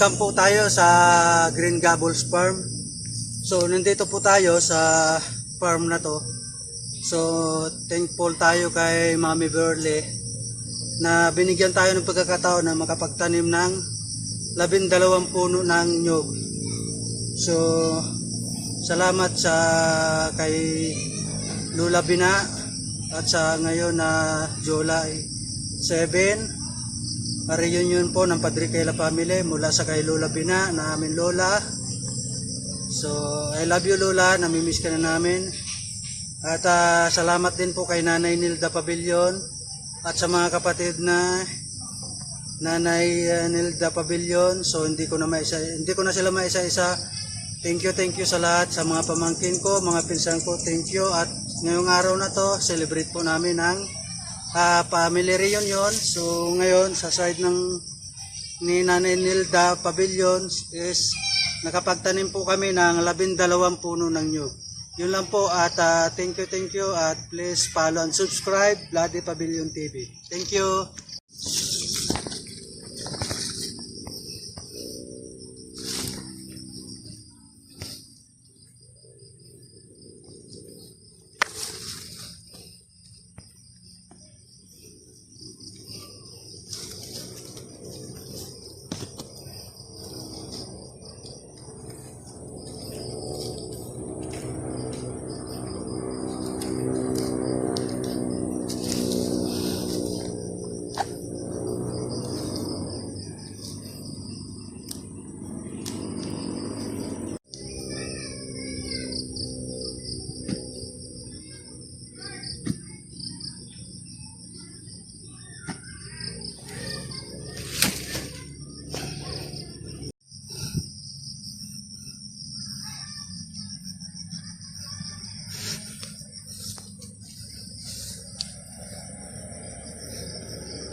welcome po tayo sa Green Gables Farm. So nandito po tayo sa farm na to. So thankful tayo kay Mami Burley na binigyan tayo ng pagkakataon na makapagtanim ng 12 puno ng nyug. So salamat sa kay Lola Bina at sa ngayon na July 7 reunion po ng Padre Kayla family mula sa kay Lola Bina na aming Lola. So I love you Lola, namimiss ka na namin. At salamat din po kay Nanay Nilda Pavilion at sa mga kapatid na Nanay Nilda Pavilion. So hindi ko na sila maisa-isa. Thank you sa lahat, sa mga pamangkin ko, mga pinsan ko, thank you. At ngayong araw na to, celebrate po namin ang family reunion. So ngayon sa side ni Nanay Nilda Pavilion is nakapagtanim po kami ng 12 puno ng nyug. Yun lang po at thank you at please follow and subscribe Bloody Pavilion TV. Thank you.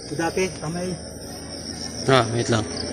Dati, kamay. Wait lang.